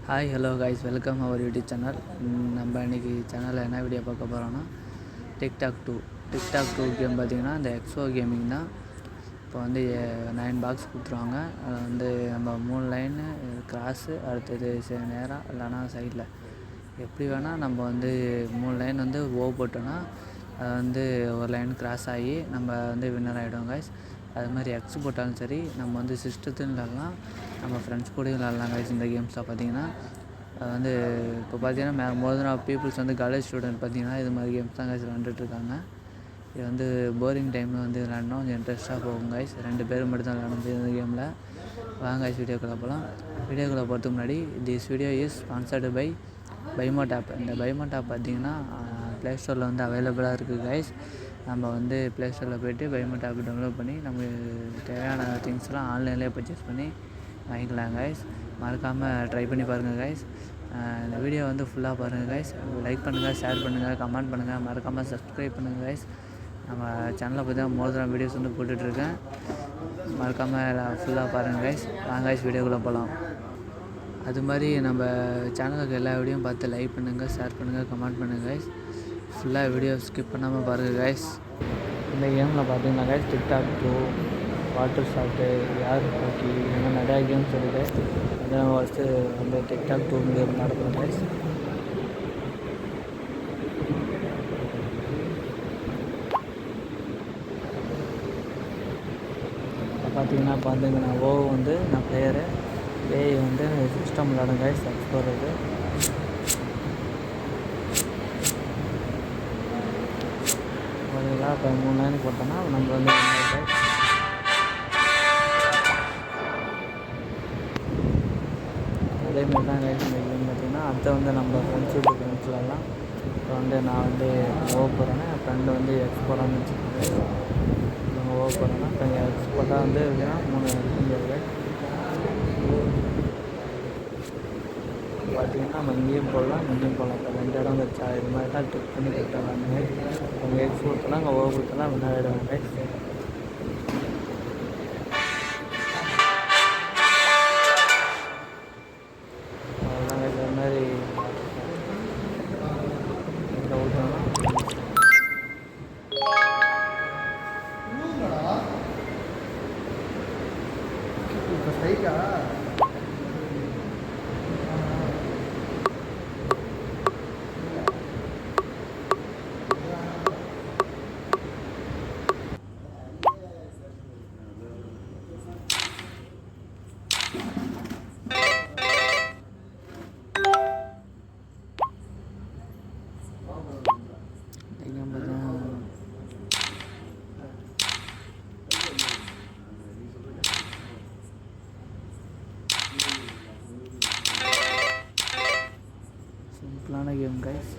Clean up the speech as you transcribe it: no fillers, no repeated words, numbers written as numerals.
Hi hello guys, welcome our YouTube channel. நம்ம இன்றைக்கி சேனலில் என்ன வீடியோ பார்க்க போகிறோன்னா டிக்டாக் டூ கேம் பார்த்திங்கன்னா இந்த எக்ஸோ கேமிங் தான். இப்போ வந்து 9 பாக்ஸ் கொடுத்துருவாங்க. அதில் வந்து நம்ம 3 லைனு கிராஸு, அடுத்தது நேராக இல்லைனா சைடில் எப்படி வேணால் நம்ம வந்து 3 லைன் வந்து போட்டோன்னா அது வந்து ஒரு லைன் கிராஸ் ஆகி நம்ம வந்து வின்னர் ஆகிடும் கைஸ். அது மாதிரி எக்ஸ் போட்டாலும் சரி, நம்ம வந்து சிஸ்டத்துன்னு விளாட்லாம், நம்ம ஃப்ரெண்ட்ஸ் கூடயும் விளாட்லாம் கைஸ். இந்த கேம்ஸில் பார்த்திங்கன்னா அது வந்து இப்போ பார்த்திங்கன்னா மோர் தென் ஆஃப் பீப்புள்ஸ் வந்து காலேஜ் ஸ்டூடெண்ட் பார்த்திங்கன்னா இது மாதிரி கேம்ஸ் தான் கைஸ் விளாண்டுட்ருக்காங்க. இது வந்து போரிங் டைமில் வந்து விளாட்ணும், கொஞ்சம் இன்ட்ரெஸ்ட்டாக போகும் கைஸ். 2 பேர் மட்டும் தான் விளாட முடியும் இந்த கேமில். வாங்க கைஸ் வீடியோக்குள்ளே போகலாம். வீடியோக்குள்ளே போகிறதுக்கு முன்னாடி this video is sponsored by Bymot app. இந்த பைமோட் ஆப் பார்த்திங்கன்னா ப்ளே ஸ்டோரில் வந்து அவைலபிளாக இருக்குது கைஸ். நம்ம வந்து ப்ளே ஸ்டோரில் போய்ட்டு பைமோட் ஆப் டவுன்லோட் பண்ணி நமக்கு தேவையான திங்ஸ்லாம் ஆன்லைன்லேயே பர்ச்சேஸ் பண்ணி வாங்கிக்கலாம் கைஸ். மறக்காமல் ட்ரை பண்ணி பாருங்கள் கைஸ். இந்த வீடியோ வந்து ஃபுல்லாக பாருங்கள் கைஸ். லைக் பண்ணுங்கள், ஷேர் பண்ணுங்கள், கமெண்ட் பண்ணுங்கள், மறக்காமல் சப்ஸ்கிரைப் பண்ணுங்கள் கைஸ். நம்ம சேனலில் பற்றி தான் மோர் தென் வீடியோஸ் வந்து போட்டுட்ருக்கேன். மறக்காமல் ஃபுல்லாக பாருங்கள் கைஸ். வாங்க கைஸ் வீடியோக்குள்ளே போகலாம். அது மாதிரி நம்ம சேனலுக்கு எல்லா வீடியோவும் பார்த்து லைக் பண்ணுங்கள், ஷேர் பண்ணுங்கள், கமெண்ட் பண்ணுங்கள் கைஸ். ஃபுல்லாக வீடியோ ஸ்கிப் பண்ணாமல் பாருங்கள் கைஸ். இந்த கேமில் பார்த்தீங்கன்னா guys tic tac toe, water sort, air hockey, இந்த மாதிரி நிறையா கேம்ஸ் இருக்குது. அதான் ஃபஸ்ட்டு வந்து டிக்டாக் டூ கேம் நடக்கும் கைஸ். பார்த்தீங்கன்னா நான் வந்து நான் பிளேயரு, ஏஐ வந்து சிஸ்டம் விளாடும் கைஸ். எக்ஸ்ப்ளோரரு இப்போ 3 லைன் போட்டோன்னா நம்ம வந்து அதேமாரி தான் கைஸ். இந்த கேம் பார்த்திங்கன்னா அடுத்த வந்து நம்ம ஃப்ரெண்ட்ஸ்லலாம் இப்போ வந்து நான் வந்து போகிறேன்னா என் ஃப்ரெண்டு வந்து எக்ஸ் போகிறான்னு வச்சுக்கோங்க. நம்ம போகிறோன்னா இப்போ எக்ஸ் போட்டால் வந்து எப்படின்னா 3 எடுக்க முடியாது. பார்த்திங்கன்னா நம்ம இங்கேயும் போடலாம், இங்கேயும் போடலாம். இப்போ 2 இடம் வச்சா இது மாதிரி தான் டிக் பண்ணி கொடுத்தாங்க. அவங்க எக்ஸ் கொடுத்தலாம், அங்கே கொடுத்தலாம் விளையாடுவாங்க. அவ்வளோதாங்க. இது மாதிரி ஊற்றலாம். இப்போ ஸ்ட்ரைக்கா சிம்பிளான கேம் கைஸ்.